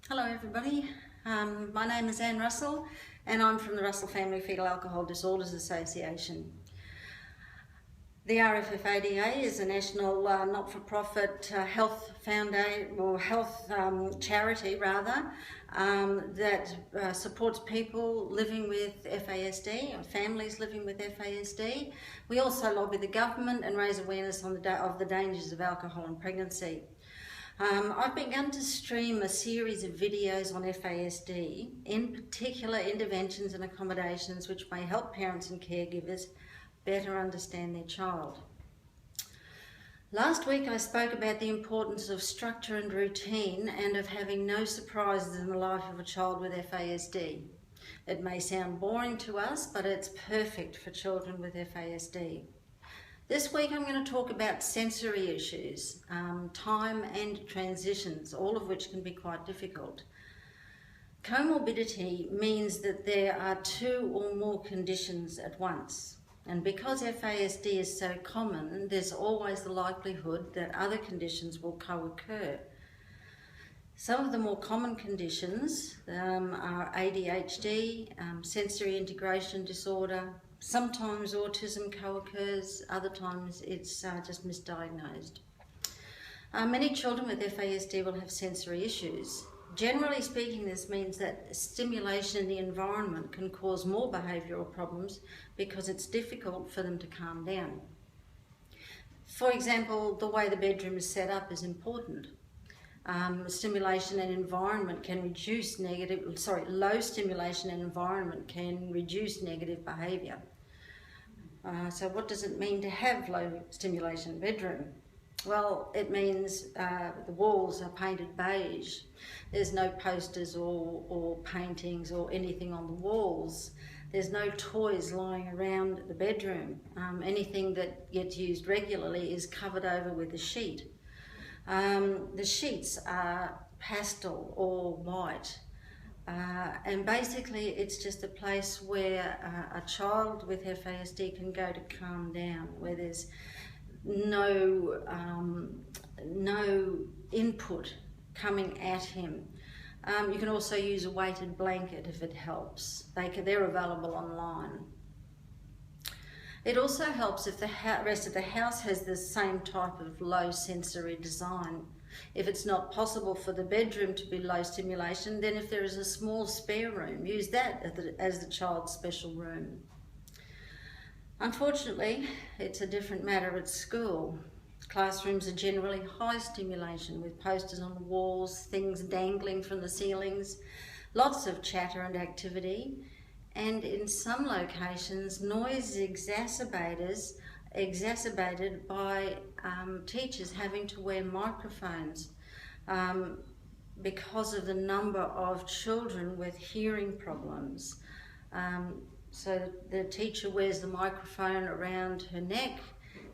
Hello everybody, my name is Anne Russell and I'm from the Russell Family Fetal Alcohol Disorders Association. The RFFADA is a national not-for-profit health foundation or health charity rather that supports people living with FASD or families living with FASD. We also lobby the government and raise awareness on of the dangers of alcohol in pregnancy. I've begun to stream a series of videos on FASD, in particular interventions and accommodations which may help parents and caregivers better understand their child. Last week I spoke about the importance of structure and routine and of having no surprises in the life of a child with FASD. It may sound boring to us, but it's perfect for children with FASD. This week I'm going to talk about sensory issues, time and transitions, all of which can be quite difficult. Comorbidity means that there are two or more conditions at once. And because FASD is so common, there's always the likelihood that other conditions will co-occur. Some of the more common conditions are ADHD, sensory integration disorder. Sometimes autism co-occurs, other times it's just misdiagnosed. Many children with FASD will have sensory issues. Generally speaking, this means that stimulation in the environment can cause more behavioural problems because it's difficult for them to calm down. For example, the way the bedroom is set up is important. Stimulation and environment can reduce low stimulation and environment can reduce negative behaviour. So what does it mean to have low stimulation bedroom? Well, it means the walls are painted beige. There's no posters or paintings or anything on the walls. There's no toys lying around the bedroom. Anything that gets used regularly is covered over with a sheet. The sheets are pastel or white, and basically it's just a place where a child with FASD can go to calm down, where there's no input coming at him. You can also use a weighted blanket if it helps. They're available online. It also helps if the rest of the house has the same type of low sensory design. If it's not possible for the bedroom to be low stimulation, then if there is a small spare room, use that as the child's special room. Unfortunately, it's a different matter at school. Classrooms are generally high stimulation with posters on the walls, things dangling from the ceilings, lots of chatter and activity. And in some locations, noise is exacerbated by teachers having to wear microphones because of the number of children with hearing problems. So the teacher wears the microphone around her neck,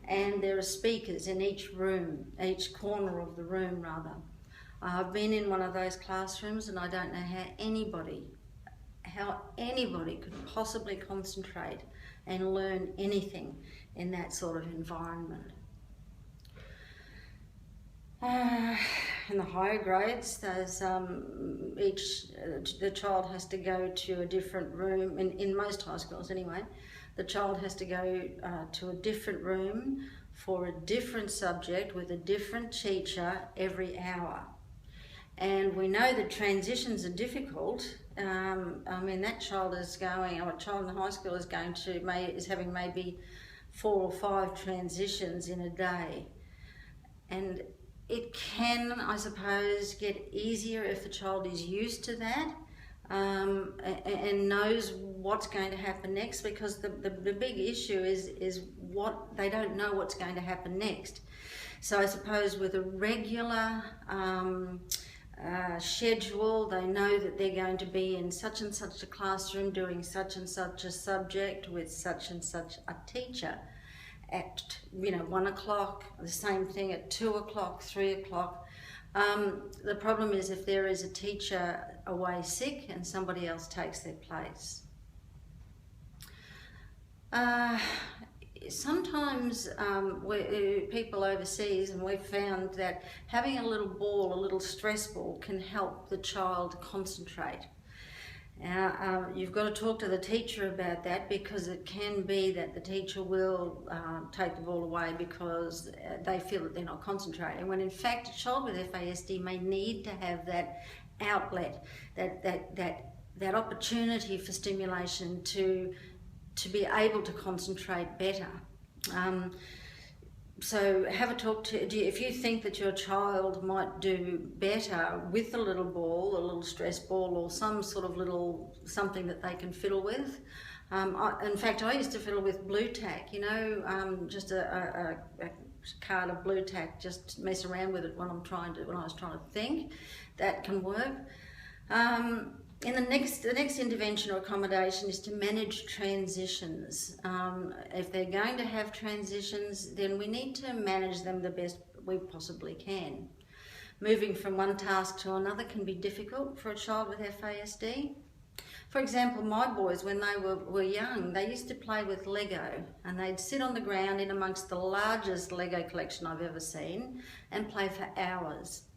and there are speakers in each room, each corner of the room rather. I've been in one of those classrooms and I don't know how anybody could possibly concentrate and learn anything in that sort of environment. In the higher grades, there's the child has to go to a different room. In most high schools anyway, the child has to go to a different room for a different subject with a different teacher every hour. And we know that transitions are difficult. I mean, that child is going, or a child in high school is having maybe 4 or 5 transitions in a day. And it can, I suppose, get easier if the child is used to that and knows what's going to happen next, because the big issue is what they don't know what's going to happen next. So I suppose with a regular schedule, they know that they're going to be in such and such a classroom doing such and such a subject with such and such a teacher at 1 o'clock, the same thing at 2 o'clock, 3 o'clock. The problem is if there is a teacher away sick and somebody else takes their place. sometimes people overseas, and we've found that having a little ball, a little stress ball, can help the child concentrate. You've got to talk to the teacher about that, because it can be that the teacher will take the ball away because they feel that they're not concentrating, when in fact a child with FASD may need to have that outlet, that opportunity for stimulation to be able to concentrate better. So have a talk to, if you think that your child might do better with a little ball, a little stress ball, or some sort of little something that they can fiddle with. In fact, I used to fiddle with blue tack, you know, just a card of blue tack, just mess around with it when I was trying to think. That can work. In the next intervention or accommodation is to manage transitions. If they're going to have transitions, then we need to manage them the best we possibly can. Moving from one task to another can be difficult for a child with FASD. For example, my boys, when they were young, they used to play with Lego, and they'd sit on the ground in amongst the largest Lego collection I've ever seen and play for hours.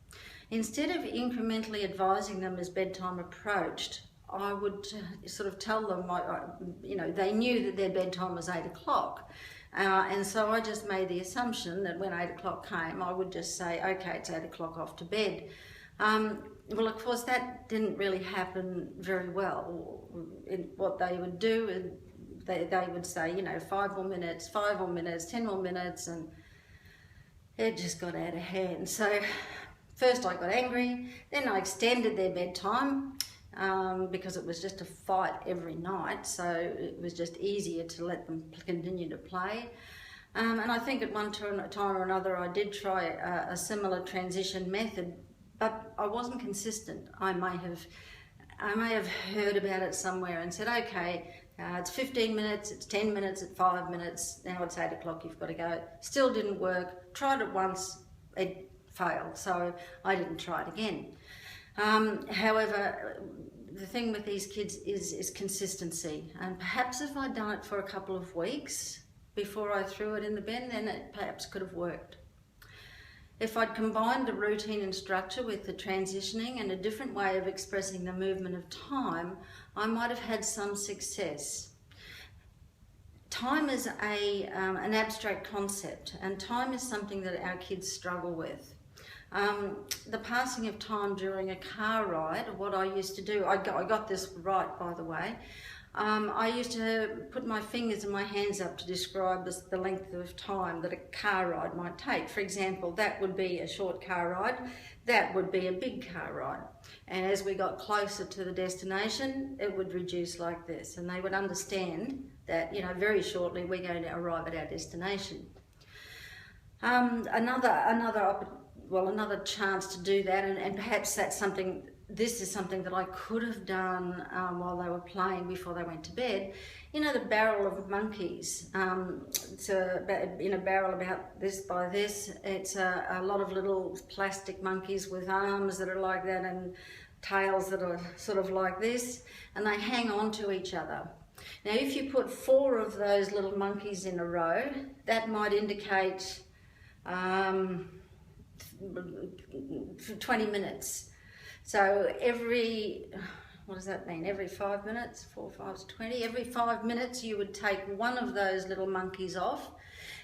Instead of incrementally advising them as bedtime approached, I would sort of tell them, you know, they knew that their bedtime was 8 o'clock. And so I just made the assumption that when 8 o'clock came, I would just say, okay, it's 8 o'clock, off to bed. Well, of course, that didn't really happen very well. What they would do, they would say, you know, 5 more minutes, 5 more minutes, 10 more minutes, and it just got out of hand. So first I got angry, then I extended their bedtime because it was just a fight every night, so it was just easier to let them continue to play. And I think at one time or another I did try a similar transition method, but I wasn't consistent. I may have heard about it somewhere and said, okay, it's 15 minutes, it's 10 minutes, it's 5 minutes, now it's 8 o'clock, you've got to go. Still didn't work, tried it once, it failed, so I didn't try it again. However, the thing with these kids is consistency, and perhaps if I'd done it for a couple of weeks before I threw it in the bin, then it perhaps could have worked. If I'd combined the routine and structure with the transitioning and a different way of expressing the movement of time, I might have had some success. Time is an abstract concept, and time is something that our kids struggle with. The passing of time during a car ride, what I used to do, I got this right, by the way, I used to put my fingers and my hands up to describe the length of time that a car ride might take. For example, that would be a short car ride, that would be a big car ride. And as we got closer to the destination, it would reduce like this, and they would understand that, you know, very shortly we're going to arrive at our destination. Another chance to do that, and perhaps this is something that I could have done while they were playing before they went to bed. You know, the barrel of monkeys. It's in a barrel about this by this. It's a lot of little plastic monkeys with arms that are like that and tails that are sort of like this, and they hang on to each other. Now, if you put 4 of those little monkeys in a row, that might indicate 20 minutes. So what does that mean? Every 5 minutes, 4, 5 is 20. Every 5 minutes you would take one of those little monkeys off,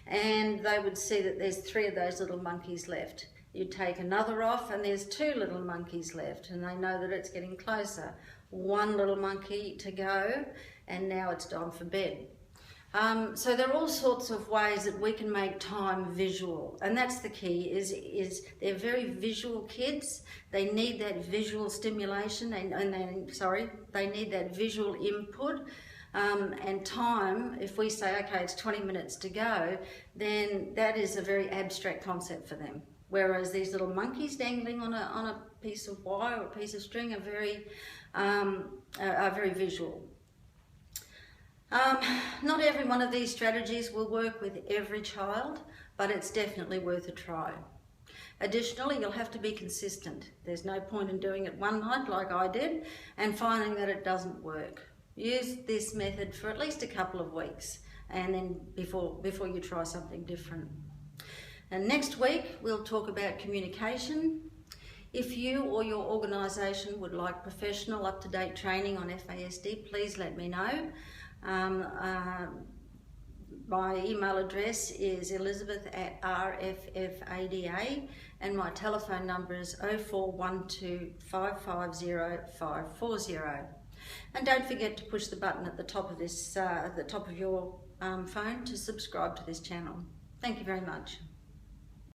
and they would see that there's 3 of those little monkeys left. You'd take another off, and there's 2 little monkeys left, and they know that it's getting closer. 1 little monkey to go, and now it's time for bed. So there are all sorts of ways that we can make time visual, and that's the key. Is they're very visual kids. They need that visual stimulation, they need that visual input. And time, if we say, okay, it's 20 minutes to go, then that is a very abstract concept for them. Whereas these little monkeys dangling on a piece of wire or a piece of string are very visual. Not every one of these strategies will work with every child, but it's definitely worth a try. Additionally, you'll have to be consistent. There's no point in doing it one night like I did and finding that it doesn't work. Use this method for at least a couple of weeks and then before you try something different. And next week we'll talk about communication. If you or your organisation would like professional up-to-date training on FASD, please let me know. My email address is elizabeth@rffada, and my telephone number is 0412 550 540. And don't forget to push the button at the top of this, at the top of your phone to subscribe to this channel. Thank you very much.